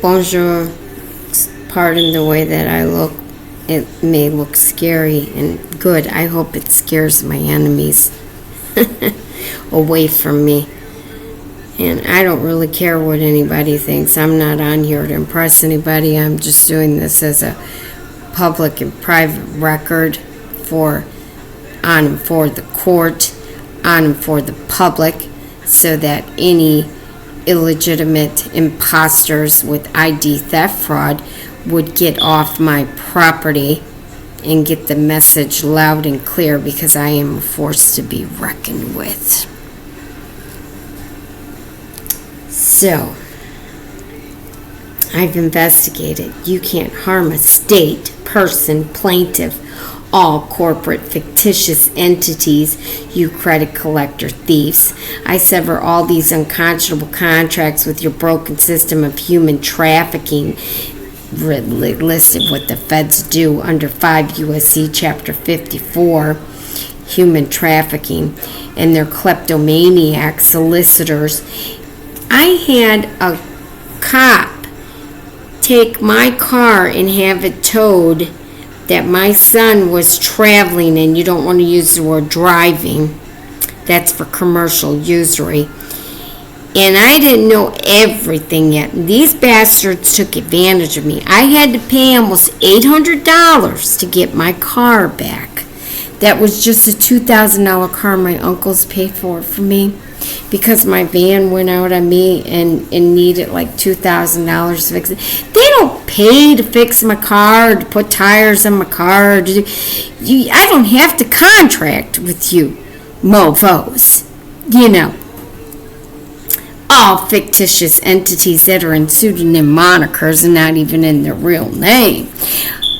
Bonjour, pardon the way that I look. It may look scary and good. I hope it scares my enemies away from me. And I don't really care what anybody thinks. I'm not on here to impress anybody. I'm just doing this as a public and private record on and for the court, on and for the public, so that any illegitimate imposters with ID theft fraud would get off my property and get the message loud and clear, because I am a force to be reckoned with. So, I've investigated. You can't harm a state, person, plaintiff, all corporate fictitious entities, you credit collector thieves. I sever all these unconscionable contracts with your broken system of human trafficking, listed what the feds do under 5 U.S.C. Chapter 54, human trafficking, and their kleptomaniac solicitors. I had a cop take my car and have it towed that my son was traveling, and you don't want to use the word driving. That's for commercial usury. And I didn't know everything yet. These bastards took advantage of me. I had to pay almost $800 to get my car back. That was just a $2,000 car my uncles paid for me, because my van went out on me and needed like $2,000 to fix it. They don't pay to fix my car, to put tires on my car. I don't have to contract with you mofos. You know. All fictitious entities that are in pseudonym monikers and not even in their real name.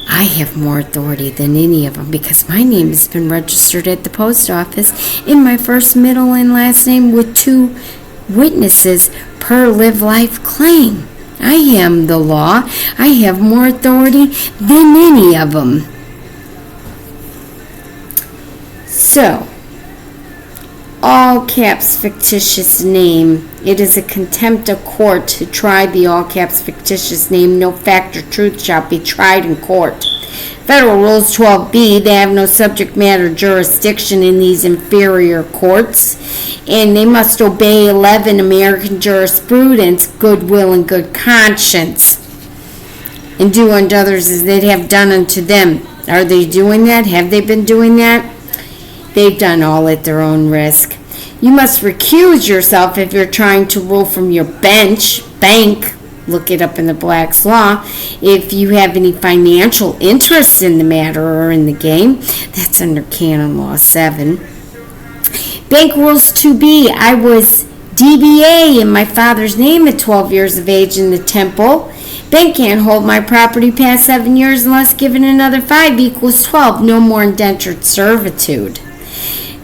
I have more authority than any of them, because my name has been registered at the post office in my first, middle, and last name with 2 witnesses per live life claim. I am the law. I have more authority than any of them. So, all caps fictitious name. It is a contempt of court to try the all caps fictitious name. No fact or truth shall be tried in court. Federal Rules 12b, they have no subject matter jurisdiction in these inferior courts, and they must obey 11 American jurisprudence, goodwill and good conscience, and do unto others as they'd have done unto them. Are they doing that? Have they been doing that? They've done all at their own risk. You must recuse yourself if you're trying to rule from your bank. Look it up in the Black's Law. If you have any financial interest in the matter or in the game, that's under Canon Law 7. Bank Rules 2b. I was DBA in my father's name at 12 years of age in the temple. Bank can't hold my property past 7 years unless given another 5 equals 12. No more indentured servitude.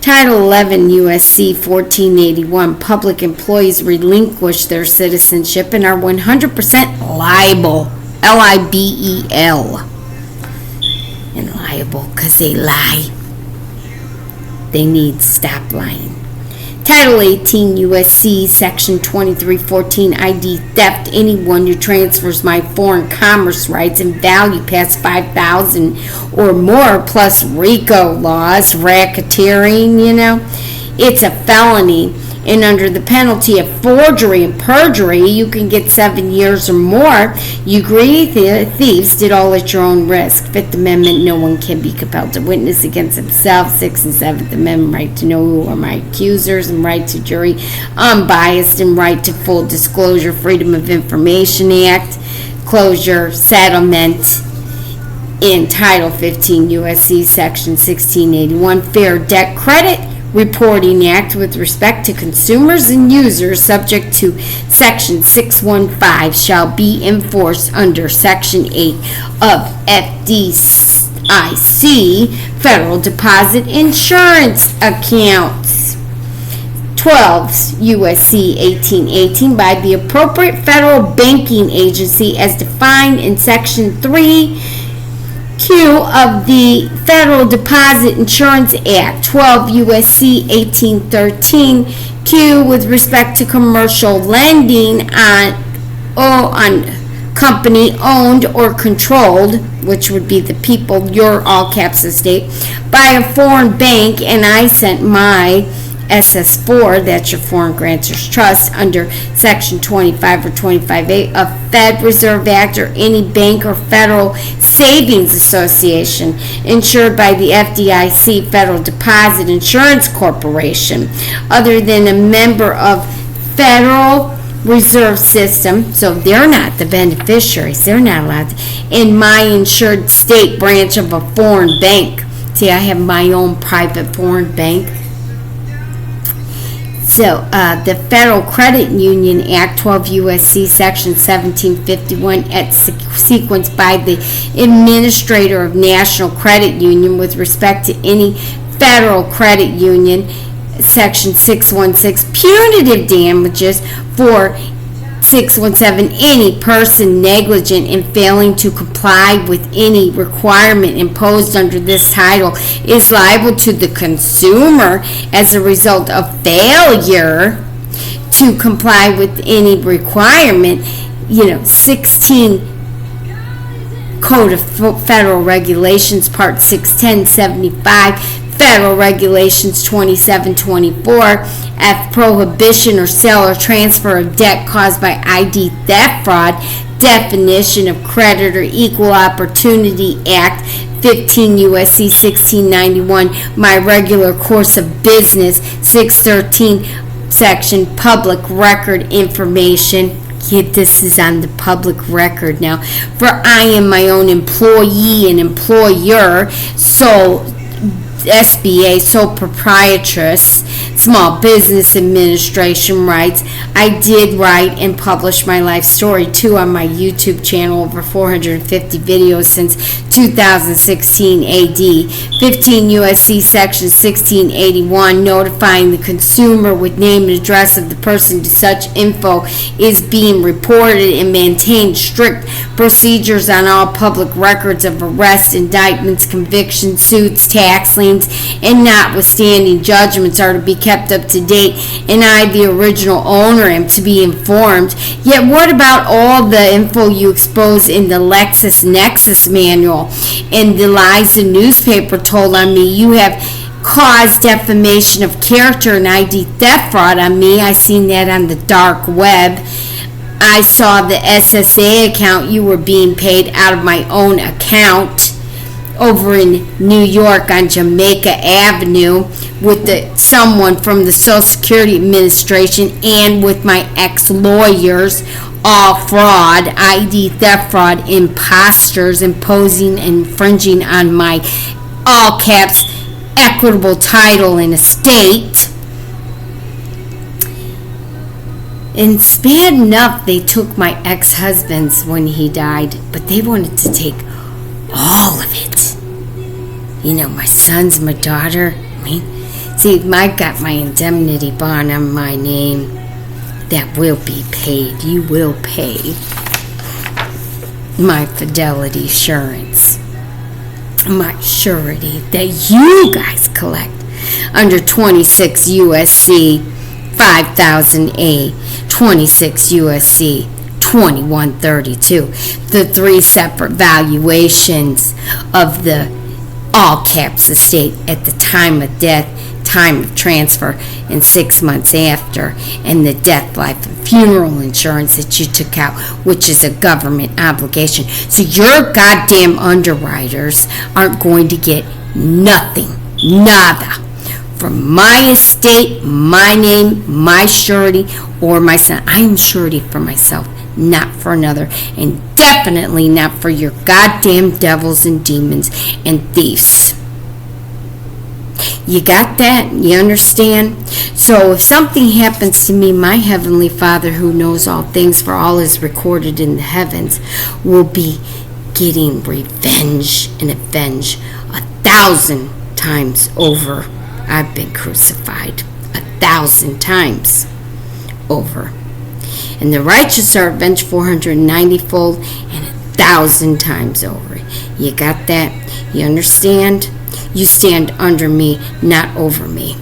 Title 11 U.S.C. 1481. Public employees relinquish their citizenship and are 100% liable. L-I-B-E-L. And liable because they lie. They need to stop lying. Title 18 U.S.C. Section 2314 ID theft. Anyone who transfers my foreign commerce rights and value past $5,000 or more, plus RICO laws, racketeering, it's a felony. And under the penalty of forgery and perjury, you can get 7 years or more. You greedy thieves did all at your own risk. 5th Amendment, no one can be compelled to witness against himself. 6th and 7th Amendment, right to know who are my accusers, and right to jury, unbiased, and right to full disclosure, Freedom of Information Act, closure, settlement. In Title 15 U.S.C. Section 1681, Fair Debt Credit Reporting Act with respect to consumers and users subject to Section 615 shall be enforced under Section 8 of FDIC, Federal Deposit Insurance Accounts. 12 U.S.C. 1818 by the appropriate federal banking agency as defined in Section 3 Q of the Federal Deposit Insurance Act. 12 U.S.C. 1813 Q with respect to commercial lending on company owned or controlled, which would be the people, your all caps estate, by a foreign bank, and I sent my SS4, that's your Foreign Grantors Trust, under Section 25 or 25A of Fed Reserve Act, or any bank or Federal Savings Association insured by the FDIC, Federal Deposit Insurance Corporation, other than a member of Federal Reserve System, so they're not the beneficiaries, they're not allowed to, in my insured state branch of a foreign bank. See, I have my own private foreign bank. So, the Federal Credit Union Act, 12 U.S.C. Section 1751, at sequenced by the Administrator of National Credit Union with respect to any Federal Credit Union, Section 616, punitive damages for 617, any person negligent in failing to comply with any requirement imposed under this title is liable to the consumer as a result of failure to comply with any requirement. 16 Code of Federal Regulations, Part 61075, Federal Regulations 2724, F, prohibition or sale or transfer of debt caused by ID theft fraud, definition of creditor, Equal Opportunity Act, 15 U.S.C. 1691, my regular course of business, 613, section public record information. This is on the public record now. For I am my own employee and employer, so SBA, sole proprietress, Small Business Administration rights. I did write and publish my life story too on my YouTube channel, over 450 videos since 2016 AD. 15 U.S.C. Section 1681, notifying the consumer with name and address of the person to such info is being reported, and maintain strict procedures on all public records of arrests, indictments, convictions, suits, tax liens, and notwithstanding judgments are to be kept up to date, and I, the original owner, am to be informed. Yet what about all the info you expose in the LexisNexis manual and the lies the newspaper told on me? You have caused defamation of character and ID theft fraud on me. I seen that on the dark web. I saw the SSA account you were being paid out of my own account over in New York on Jamaica Avenue with someone from the Social Security Administration and with my ex-lawyers, all fraud, ID theft fraud, imposters, imposing and infringing on my all caps equitable title and estate. And it's bad enough they took my ex-husband's when he died, but they wanted to take all of it. My sons, my daughter. See, I got my indemnity bond on my name. That will be paid. You will pay my fidelity assurance, my surety that you guys collect under 26 U.S.C. 5000A, 26 U.S.C. 2132, the three separate valuations of the all caps estate at the time of death, time of transfer, and 6 months after, and the death, life, and funeral insurance that you took out, which is a government obligation. So your goddamn underwriters aren't going to get nothing, nada, from my estate, my name, my surety, or my son. I am surety for myself, not for another, and definitely not for your goddamn devils and demons and thieves. You got that? You understand? So if something happens to me, my Heavenly Father, who knows all things, for all is recorded in the heavens, will be getting revenge and avenge 1,000 times over. I've been crucified 1,000 times over. And the righteous are avenged 490-fold and 1,000 times over. You got that? You understand? You stand under me, not over me.